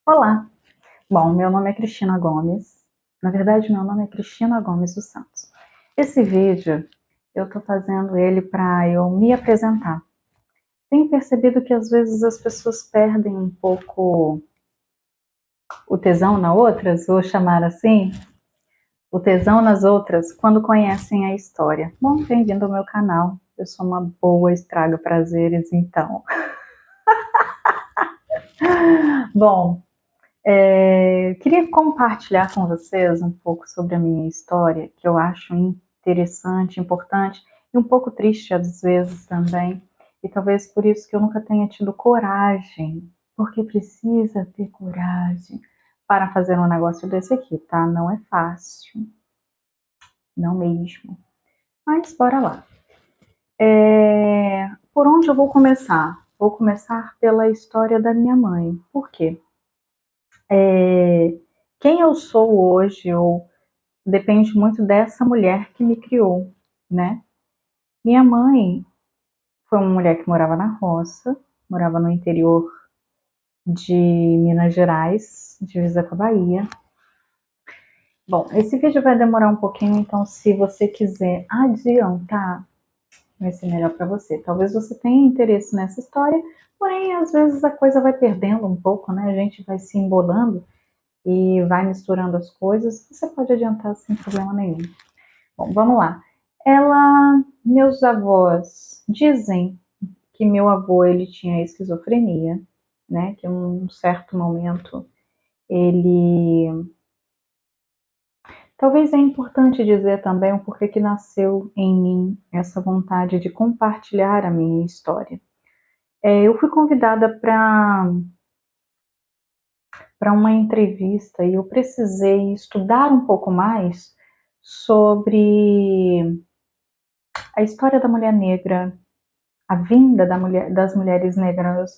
Olá! Bom, meu nome é Cristina Gomes. Na verdade, meu nome é Cristina Gomes dos Santos. Esse vídeo, eu tô fazendo ele para eu me apresentar. Tenho percebido que às vezes as pessoas perdem um pouco o tesão nas outras, vou chamar assim, o tesão nas outras, quando conhecem a história. Bom, bem-vindo ao meu canal. Eu sou uma boa estraga prazeres, então. Bom, queria compartilhar com vocês um pouco sobre a minha história, que eu acho interessante, importante e um pouco triste às vezes também. E talvez por isso que eu nunca tenha tido coragem, porque precisa ter coragem para fazer um negócio desse aqui, tá? Não é fácil, não mesmo. Mas bora lá. Por onde eu vou começar? Vou começar pela história da minha mãe. Por quê? Quem eu sou hoje, ou depende muito dessa mulher que me criou, né? Minha mãe foi uma mulher que morava na roça, morava no interior de Minas Gerais, divisa com a Bahia. Bom, esse vídeo vai demorar um pouquinho, então se você quiser adiantar, vai ser melhor para você. Talvez você tenha interesse nessa história, porém às vezes a coisa vai perdendo um pouco, né? A gente vai se embolando e vai misturando as coisas. Você pode adiantar sem problema nenhum. Bom, vamos lá. Meus avós dizem que meu avô ele tinha esquizofrenia, né? Que em um certo momento ele, talvez é importante dizer também o porquê que nasceu em mim essa vontade de compartilhar a minha história. Eu fui convidada para uma entrevista e eu precisei estudar um pouco mais sobre a história da mulher negra, a vinda das mulheres negras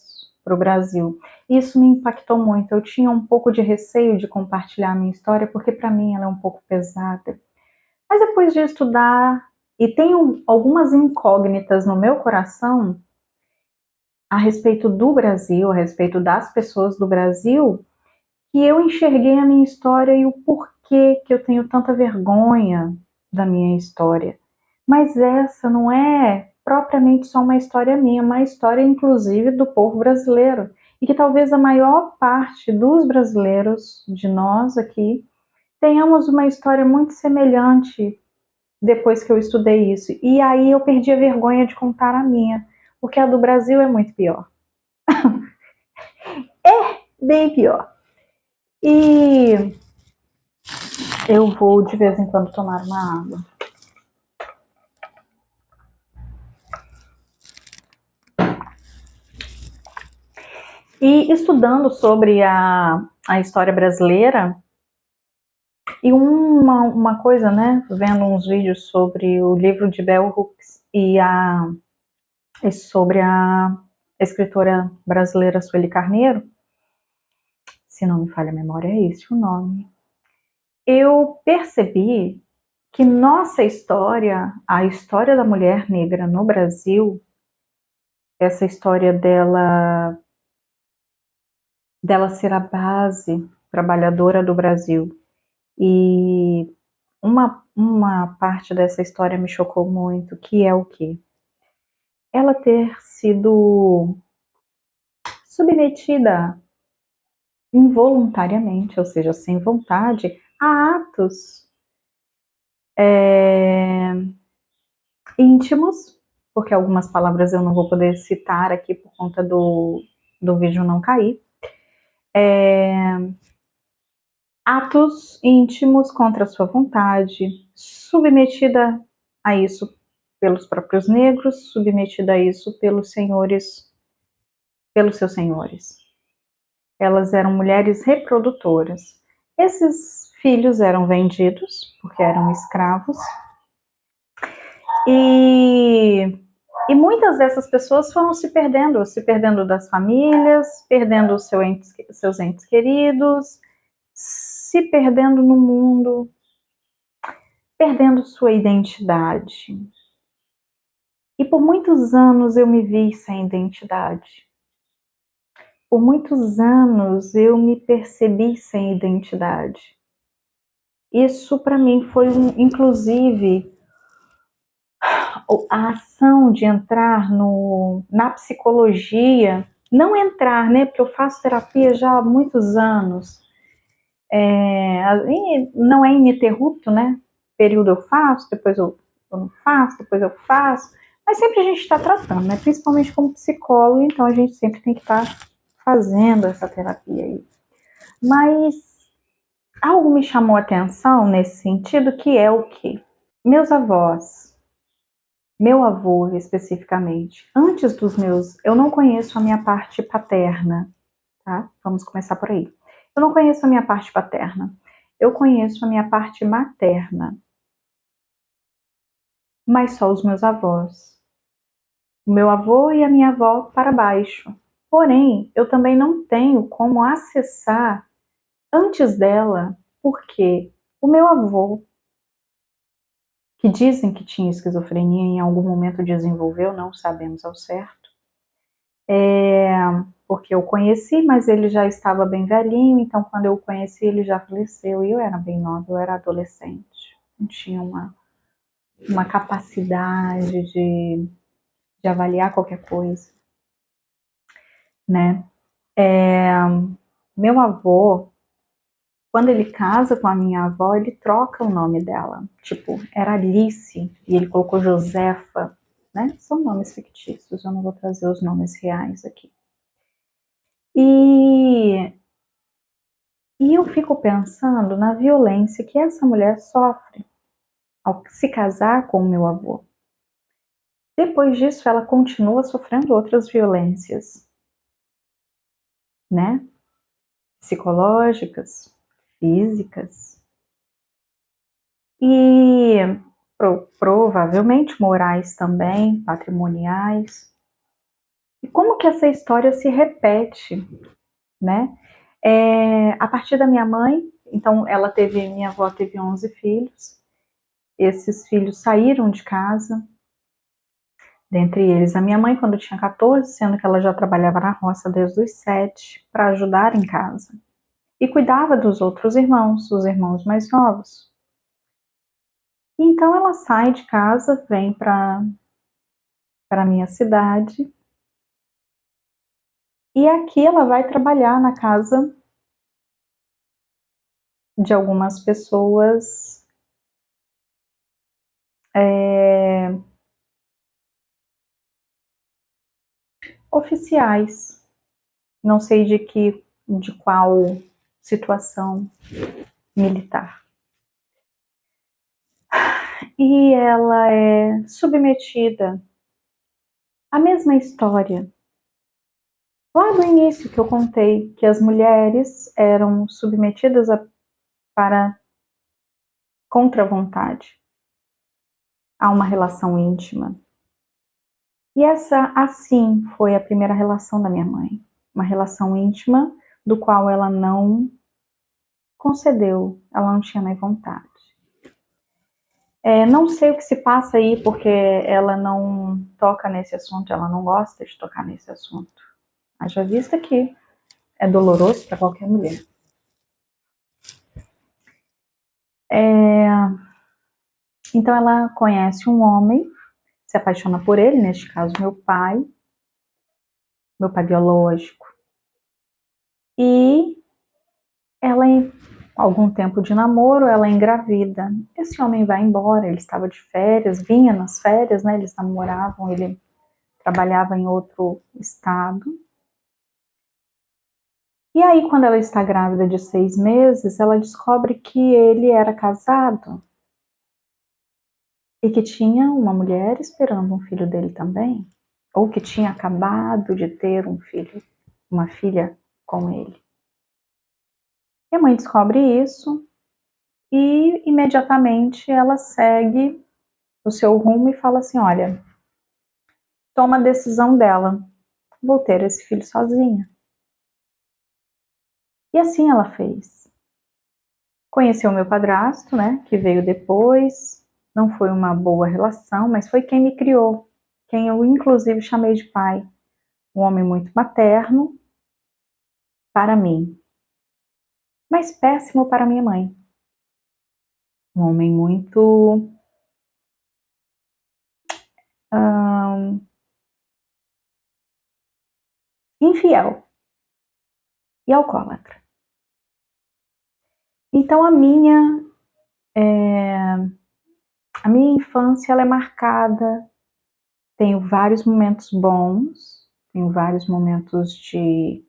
para o Brasil. Isso me impactou muito. Eu tinha um pouco de receio de compartilhar a minha história, porque para mim ela é um pouco pesada. Mas depois de estudar, e tenho algumas incógnitas no meu coração a respeito do Brasil, a respeito das pessoas do Brasil, que eu enxerguei a minha história e o porquê que eu tenho tanta vergonha da minha história. Mas essa não é propriamente só uma história minha, uma história inclusive do povo brasileiro. E que talvez a maior parte dos brasileiros, de nós aqui, tenhamos uma história muito semelhante depois que eu estudei isso. E aí eu perdi a vergonha de contar a minha, porque a do Brasil é muito pior. Bem pior. E eu vou de vez em quando tomar uma água. E estudando sobre a história brasileira, e uma coisa, né, vendo uns vídeos sobre o livro de Bell Hooks e sobre a escritora brasileira Sueli Carneiro, se não me falha a memória, é esse o nome. Eu percebi que nossa história, a história da mulher negra no Brasil, essa história dela ser a base trabalhadora do Brasil. E uma parte dessa história me chocou muito, que é o quê? Ela ter sido submetida involuntariamente, ou seja, sem vontade, a atos íntimos, porque algumas palavras eu não vou poder citar aqui por conta do vídeo não cair, atos íntimos contra a sua vontade, submetida a isso pelos próprios negros, submetida a isso pelos senhores, pelos seus senhores. Elas eram mulheres reprodutoras. Esses filhos eram vendidos, porque eram escravos, e muitas dessas pessoas foram se perdendo das famílias, perdendo seus entes queridos, se perdendo no mundo, perdendo sua identidade. E por muitos anos eu me vi sem identidade. Por muitos anos eu me percebi sem identidade. Isso para mim foi inclusive, a ação de entrar na psicologia, não entrar, né, porque eu faço terapia já há muitos anos, não é ininterrupto, né, período eu faço, depois eu não faço, depois eu faço, mas sempre a gente está tratando, né, principalmente como psicólogo, então a gente sempre tem que estar fazendo essa terapia aí. Mas algo me chamou a atenção nesse sentido, que é o quê? Meus avós, meu avô especificamente, antes dos meus, eu não conheço a minha parte paterna, tá? Vamos começar por aí. Eu não conheço a minha parte paterna, eu conheço a minha parte materna, mas só os meus avós. O meu avô e a minha avó para baixo. Porém, eu também não tenho como acessar antes dela, porque o meu avô, que dizem que tinha esquizofrenia, em algum momento desenvolveu, não sabemos ao certo. Porque eu conheci, mas ele já estava bem velhinho, então quando eu o conheci ele já faleceu e eu era bem nova, eu era adolescente, não tinha uma capacidade de avaliar qualquer coisa, né? Meu avô, quando ele casa com a minha avó, ele troca o nome dela, tipo, era Alice e ele colocou Josefa, né? São nomes fictícios, eu não vou trazer os nomes reais aqui. E eu fico pensando na violência que essa mulher sofre ao se casar com o meu avô. Depois disso, ela continua sofrendo outras violências, né? Psicológicas, físicas e provavelmente morais também, patrimoniais. E como que essa história se repete, né? A partir da minha mãe, então minha avó teve 11 filhos. Esses filhos saíram de casa, dentre eles a minha mãe quando tinha 14, sendo que ela já trabalhava na roça desde os 7 para ajudar em casa. E cuidava dos outros irmãos, os irmãos mais novos. E então ela sai de casa, vem para a minha cidade, e aqui ela vai trabalhar na casa de algumas pessoas oficiais, não sei de qual situação militar. E ela é submetida à mesma história. Lá no início que eu contei que as mulheres eram submetidas para contra a vontade a uma relação íntima. E essa, assim, foi a primeira relação da minha mãe. Uma relação íntima do qual ela não concedeu, ela não tinha nem vontade. Não sei o que se passa aí, porque ela não toca nesse assunto, ela não gosta de tocar nesse assunto. Haja vista que é doloroso para qualquer mulher. Então ela conhece um homem, se apaixona por ele, neste caso meu pai biológico. E ela, em algum tempo de namoro, ela engravida. Esse homem vai embora, ele estava de férias, vinha nas férias, né? Eles namoravam, ele trabalhava em outro estado. E aí, quando ela está grávida de 6 meses, ela descobre que ele era casado e que tinha uma mulher esperando um filho dele também, ou que tinha acabado de ter um filho, uma filha com ele. E a mãe descobre isso e imediatamente ela segue o seu rumo e fala assim: olha, toma a decisão dela, vou ter esse filho sozinha. E assim ela fez. Conheceu o meu padrasto, né, que veio depois, não foi uma boa relação, mas foi quem me criou, quem eu inclusive chamei de pai. Um homem muito materno, para mim, mas péssimo para minha mãe. Um homem muito infiel e alcoólatra. Então a minha infância ela é marcada. Tenho vários momentos bons, tenho vários momentos de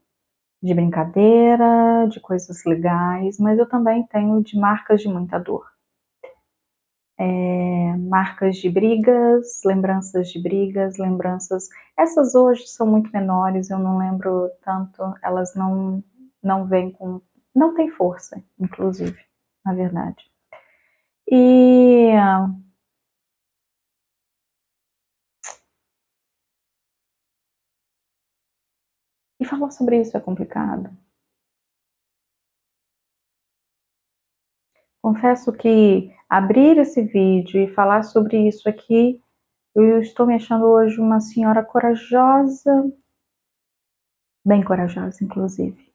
brincadeira, de coisas legais, mas eu também tenho de marcas de muita dor. Marcas de brigas, lembranças. Essas hoje são muito menores, eu não lembro tanto, elas não vêm com, não tem força, inclusive, na verdade. E falar sobre isso é complicado. Confesso que abrir esse vídeo e falar sobre isso aqui, eu estou me achando hoje uma senhora corajosa, bem corajosa, inclusive.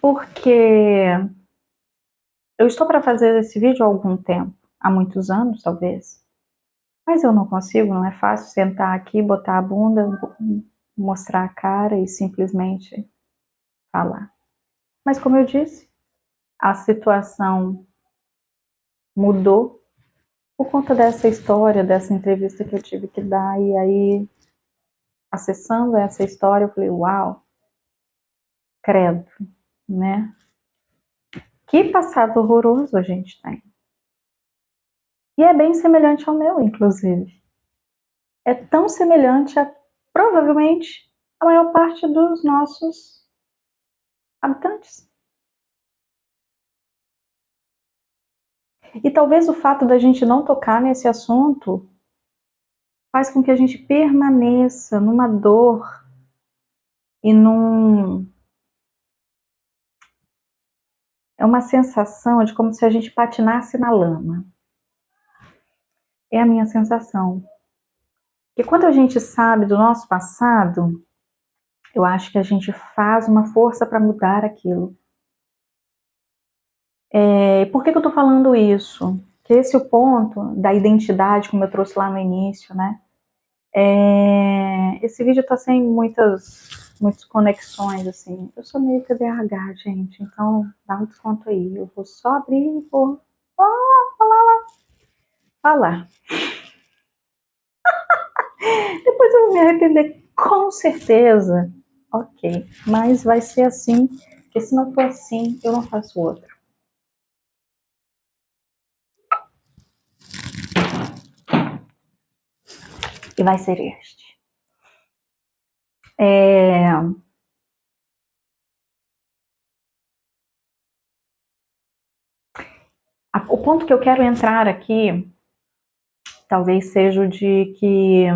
Porque eu estou para fazer esse vídeo há algum tempo, há muitos anos, talvez. Mas eu não consigo, não é fácil sentar aqui, botar a bunda, mostrar a cara e simplesmente falar. Mas como eu disse, a situação mudou por conta dessa história, dessa entrevista que eu tive que dar, e aí, acessando essa história, eu falei, uau, credo, né? Que passado horroroso a gente tem. E é bem semelhante ao meu, inclusive. É tão semelhante a, provavelmente, a maior parte dos nossos habitantes. E talvez o fato da gente não tocar nesse assunto faz com que a gente permaneça numa dor e é uma sensação de como se a gente patinasse na lama. É a minha sensação. E quando a gente sabe do nosso passado, eu acho que a gente faz uma força para mudar aquilo. Por que eu estou falando isso? Que esse é o ponto da identidade, como eu trouxe lá no início, né? Esse vídeo está sem muitas conexões, assim. Eu sou meio TDAH, gente, então dá um desconto aí. Eu vou só abrir e vou falar. Depois eu vou me arrepender, com certeza. Ok, mas vai ser assim, porque se não for assim, eu não faço outro. E vai ser este. O ponto que eu quero entrar aqui, talvez seja o de que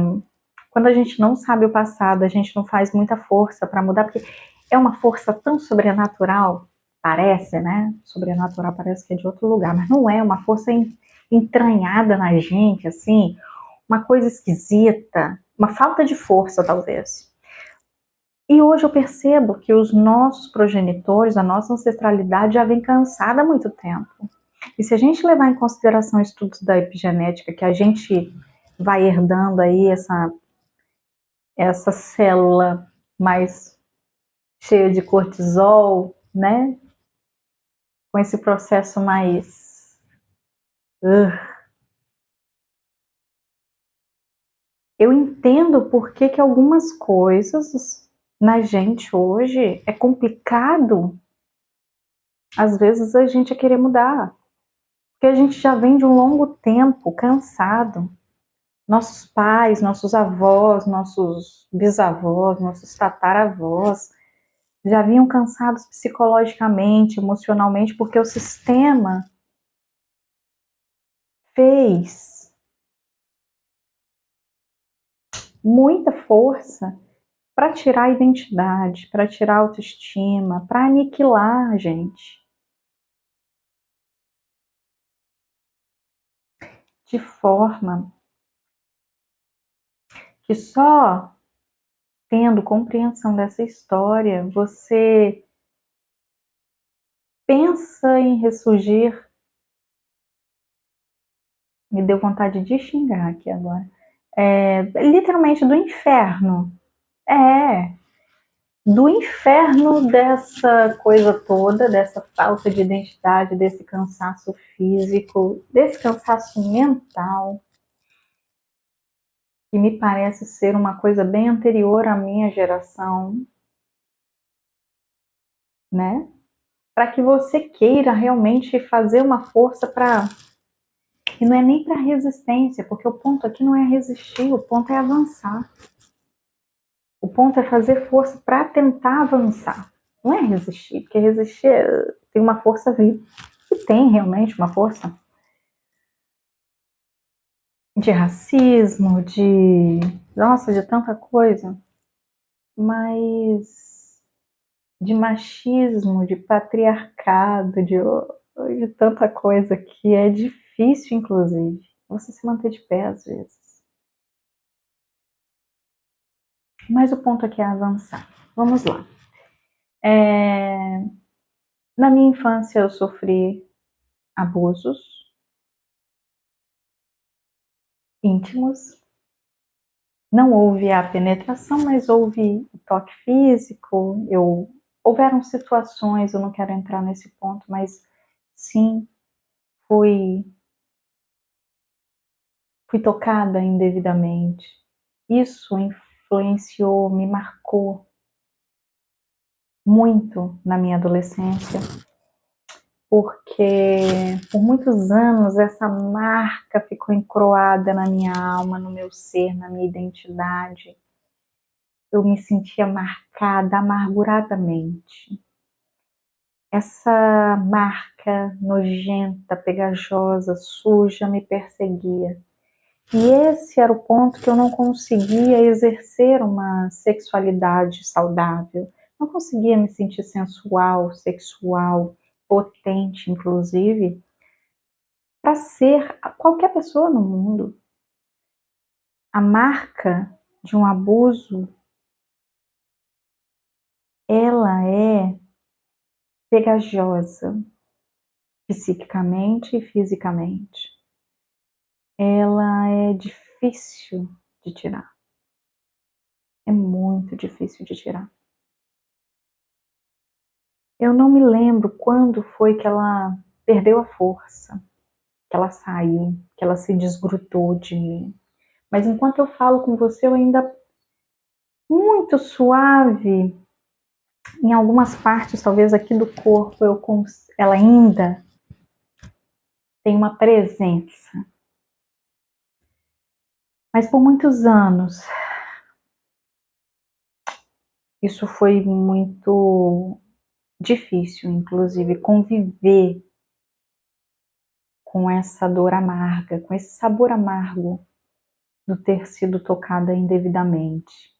quando a gente não sabe o passado, a gente não faz muita força para mudar, porque é uma força tão sobrenatural, parece, né? Sobrenatural parece que é de outro lugar, mas não é, uma força entranhada na gente, assim, uma coisa esquisita, uma falta de força, talvez. E hoje eu percebo que os nossos progenitores, a nossa ancestralidade já vem cansada há muito tempo. E se a gente levar em consideração estudos da epigenética, que a gente vai herdando aí essa célula mais cheia de cortisol, né? Com esse processo mais. Eu entendo por que algumas coisas na gente hoje é complicado, às vezes, a gente querer mudar. Porque a gente já vem de um longo tempo cansado. Nossos pais, nossos avós, nossos bisavós, nossos tataravós já vinham cansados psicologicamente, emocionalmente, porque o sistema fez muita força para tirar a identidade, para tirar a autoestima, para aniquilar a gente. De forma que só tendo compreensão dessa história, você pensa em ressurgir. Me deu vontade de xingar aqui agora. Literalmente do inferno. É, do inferno dessa coisa toda, dessa falta de identidade, desse cansaço físico, desse cansaço mental, que me parece ser uma coisa bem anterior à minha geração, né? Para que você queira realmente fazer uma força para. E não é nem para resistência, porque o ponto aqui não é resistir, o ponto é avançar. O ponto é fazer força para tentar avançar. Não é resistir, porque resistir tem uma força viva. E tem realmente uma força de racismo, nossa, de tanta coisa, mas de machismo, de patriarcado, de tanta coisa que é difícil, inclusive, você se manter de pé às vezes. Mas o ponto aqui é avançar. Vamos lá. Na minha infância eu sofri abusos íntimos. Não houve a penetração, mas houve o toque físico. Houveram situações, eu não quero entrar nesse ponto, mas sim, fui tocada indevidamente. Isso influenciou, me marcou muito na minha adolescência, porque por muitos anos essa marca ficou encroada na minha alma, no meu ser, na minha identidade. Eu me sentia marcada amarguradamente. Essa marca nojenta, pegajosa, suja me perseguia. E esse era o ponto que eu não conseguia exercer uma sexualidade saudável. Não conseguia me sentir sensual, sexual, potente, inclusive, para ser qualquer pessoa no mundo. A marca de um abuso, ela é pegajosa, psiquicamente e fisicamente. Ela é difícil de tirar. É muito difícil de tirar. Eu não me lembro quando foi que ela perdeu a força, que ela saiu, que ela se desgrudou de mim. Mas enquanto eu falo com você, eu ainda muito suave, em algumas partes, talvez aqui do corpo, ela ainda tem uma presença. Mas por muitos anos, isso foi muito difícil, inclusive, conviver com essa dor amarga, com esse sabor amargo do ter sido tocada indevidamente.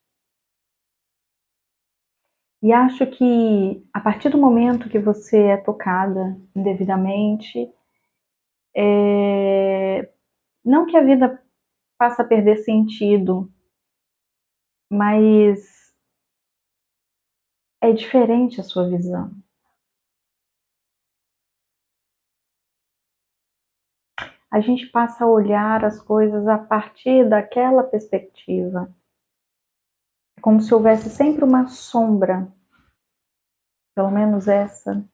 E acho que a partir do momento que você é tocada indevidamente, não que a vida faça perder sentido, mas é diferente a sua visão. A gente passa a olhar as coisas a partir daquela perspectiva. É como se houvesse sempre uma sombra. Pelo menos essa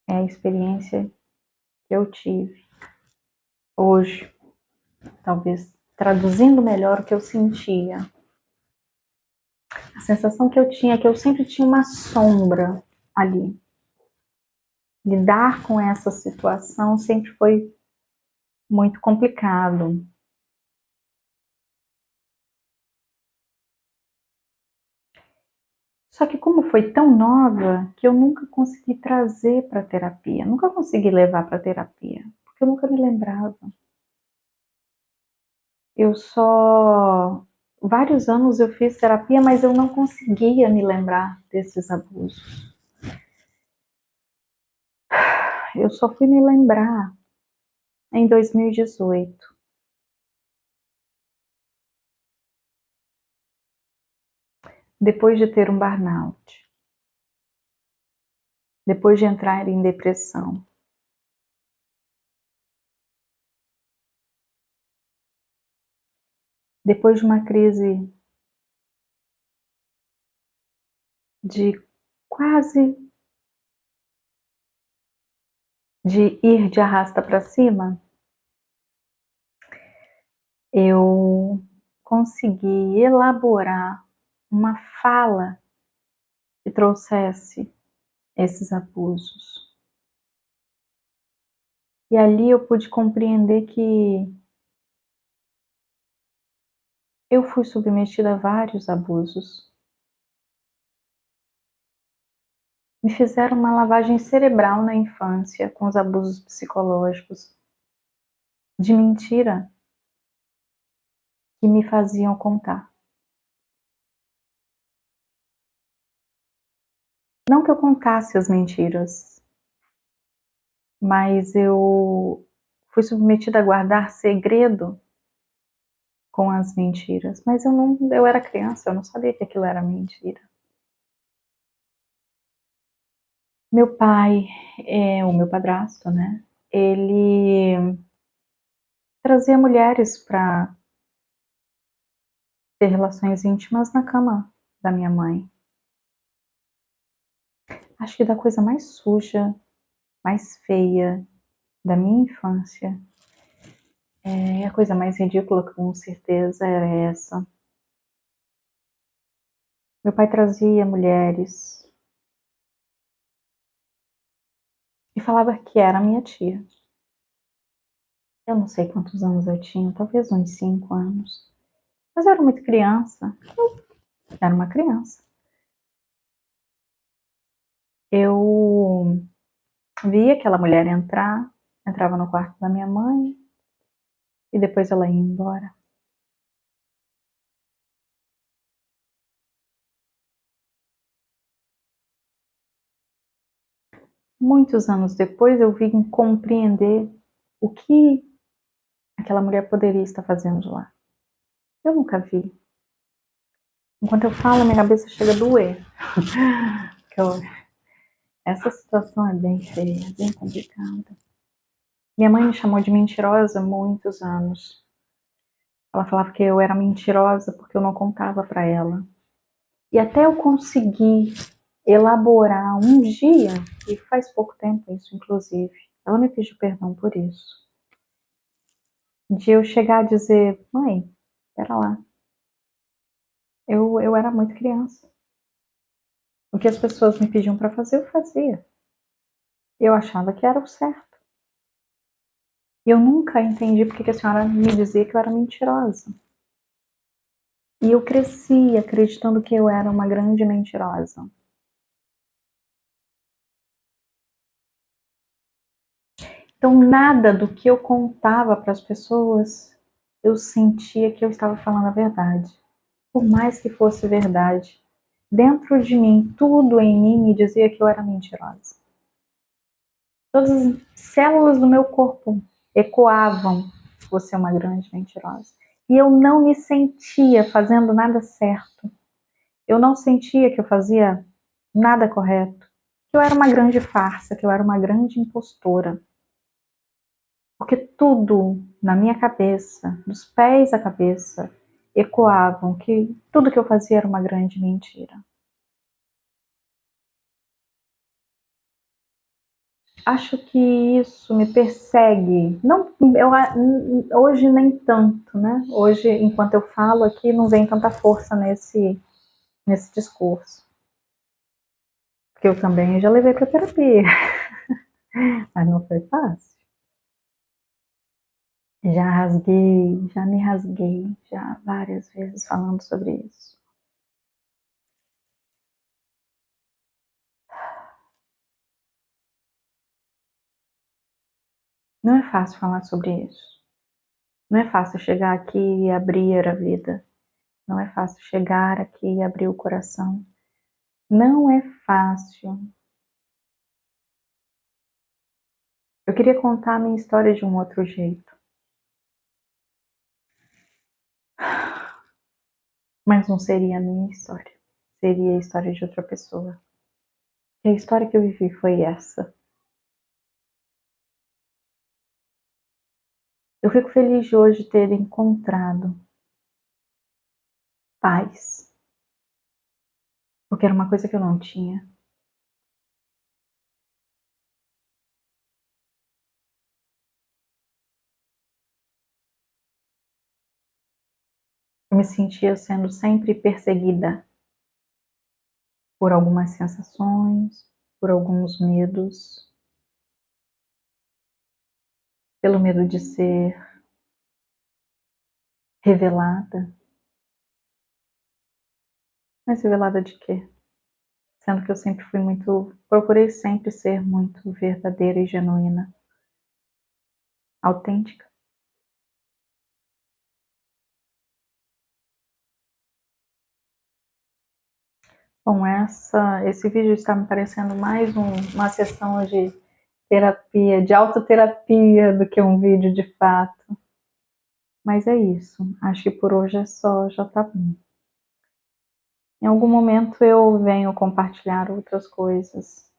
é a experiência que eu tive hoje. Talvez traduzindo melhor o que eu sentia. A sensação que eu tinha é que eu sempre tinha uma sombra ali. Lidar com essa situação sempre foi muito complicado. Só que como foi tão nova que eu nunca consegui trazer para terapia, nunca consegui levar para terapia, porque eu nunca me lembrava. Eu só vários anos eu fiz terapia, mas eu não conseguia me lembrar desses abusos. Eu só fui me lembrar em 2018. depois de ter um burnout, depois de entrar em depressão, depois de uma crise de quase de ir de arrasta para cima, eu consegui elaborar uma fala que trouxesse esses abusos. E ali eu pude compreender que eu fui submetida a vários abusos. Me fizeram uma lavagem cerebral na infância com os abusos psicológicos, de mentira que me faziam contar. Não que eu contasse as mentiras, mas eu fui submetida a guardar segredo com as mentiras. Mas eu era criança, eu não sabia que aquilo era mentira. Meu pai, o meu padrasto, né? Ele trazia mulheres para ter relações íntimas na cama da minha mãe. Acho que da coisa mais suja, mais feia da minha infância, a coisa mais ridícula com certeza era essa. Meu pai trazia mulheres e falava que era minha tia. Eu não sei quantos anos eu tinha, talvez uns 5 anos. Mas eu era muito criança. Eu era uma criança. Eu via aquela mulher entrar, entrava no quarto da minha mãe e depois ela ia embora. Muitos anos depois eu vim compreender o que aquela mulher poderia estar fazendo lá. Eu nunca vi. Enquanto eu falo, minha cabeça chega a doer. Essa situação é bem feia, bem complicada. Minha mãe me chamou de mentirosa há muitos anos. Ela falava que eu era mentirosa porque eu não contava para ela. E até eu conseguir elaborar um dia, e faz pouco tempo isso, inclusive, ela me pediu perdão por isso. De eu chegar a dizer, mãe, pera lá, eu era muito criança. O que as pessoas me pediam para fazer, eu fazia. Eu achava que era o certo. E eu nunca entendi porque que a senhora me dizia que eu era mentirosa. E eu cresci acreditando que eu era uma grande mentirosa. Então, nada do que eu contava para as pessoas, eu sentia que eu estava falando a verdade. Por mais que fosse verdade, dentro de mim, tudo em mim me dizia que eu era mentirosa. Todas as células do meu corpo ecoavam: você é uma grande mentirosa. E eu não me sentia fazendo nada certo. Eu não sentia que eu fazia nada correto. Que eu era uma grande farsa, que eu era uma grande impostora. Porque tudo na minha cabeça, dos pés à cabeça, ecoavam que tudo que eu fazia era uma grande mentira. Acho que isso me persegue. Não, hoje nem tanto, né? Hoje, enquanto eu falo aqui, não vem tanta força nesse discurso. Porque eu também já levei para terapia, mas não foi fácil. Já rasguei, já me rasguei, já várias vezes falando sobre isso. Não é fácil falar sobre isso. Não é fácil chegar aqui e abrir a vida. Não é fácil chegar aqui e abrir o coração. Não é fácil. Eu queria contar a minha história de um outro jeito, mas não seria a minha história. seria a história de outra pessoa. E a história que eu vivi foi essa. Eu fico feliz de hoje ter encontrado paz, porque era uma coisa que eu não tinha. Eu me sentia sendo sempre perseguida por algumas sensações, por alguns medos, pelo medo de ser revelada. Mas revelada de quê? Sendo que eu sempre fui muito, procurei sempre ser muito verdadeira e genuína, autêntica. Bom, esse vídeo está me parecendo mais uma sessão de terapia, de autoterapia, do que um vídeo de fato. Mas é isso. Acho que por hoje é só, já tá bom. Em algum momento eu venho compartilhar outras coisas,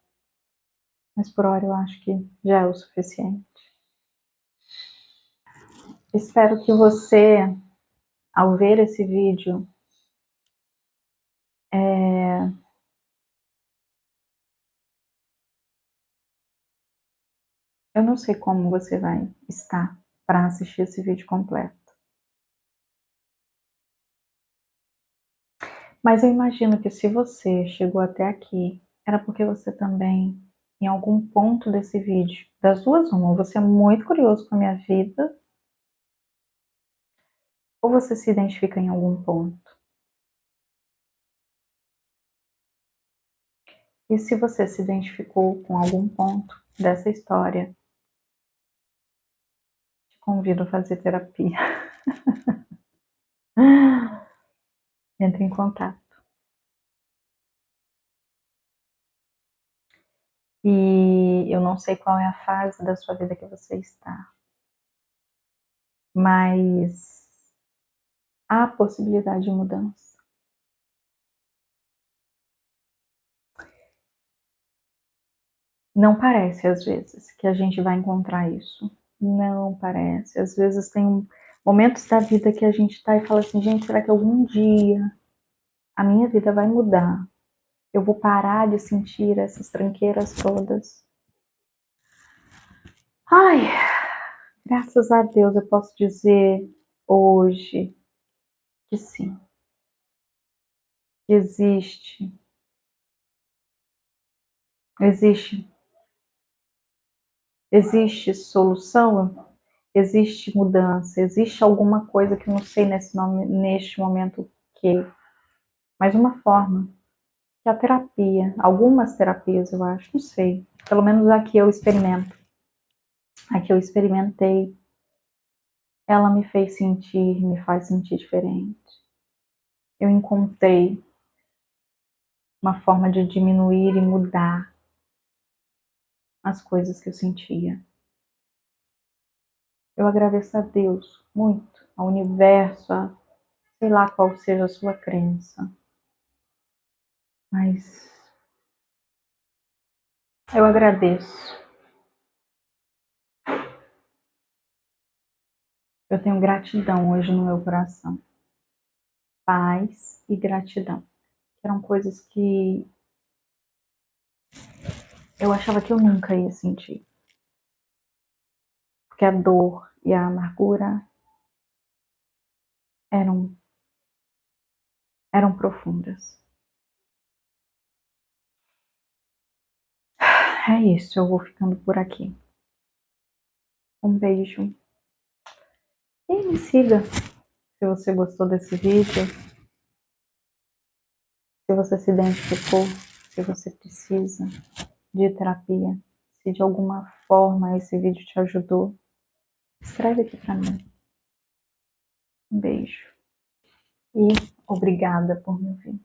mas por hora eu acho que já é o suficiente. Espero que você, ao ver esse vídeo, eu não sei como você vai estar para assistir esse vídeo completo, mas eu imagino que se você chegou até aqui, era porque você também, em algum ponto desse vídeo, das duas uma, ou você é muito curioso com a minha vida, ou você se identifica em algum ponto. E se você se identificou com algum ponto dessa história, te convido a fazer terapia. Entre em contato. E eu não sei qual é a fase da sua vida que você está, mas há possibilidade de mudança. Não parece, às vezes, que a gente vai encontrar isso. Não parece. Às vezes tem momentos da vida que a gente está e fala assim, gente, será que algum dia a minha vida vai mudar? Eu vou parar de sentir essas tranqueiras todas? Ai, graças a Deus eu posso dizer hoje que sim, que existe, existe solução, existe mudança, existe alguma coisa que eu não sei neste momento o que, mas uma forma, que é a terapia, algumas terapias eu acho, não sei, pelo menos aqui eu experimento, aqui eu experimentei, ela me fez sentir, me faz sentir diferente. Eu encontrei uma forma de diminuir e mudar as coisas que eu sentia. Eu agradeço a Deus muito, ao universo, a sei lá qual seja a sua crença, mas eu agradeço. Eu tenho gratidão hoje no meu coração. Paz e gratidão. Eram coisas que eu achava que eu nunca ia sentir. Porque a dor e a amargura eram, eram profundas. É isso, eu vou ficando por aqui. Um beijo. E me siga se você gostou desse vídeo, se você se identificou, se você precisa de terapia, se de alguma forma esse vídeo te ajudou, escreve aqui para mim. Um beijo e obrigada por me ouvir.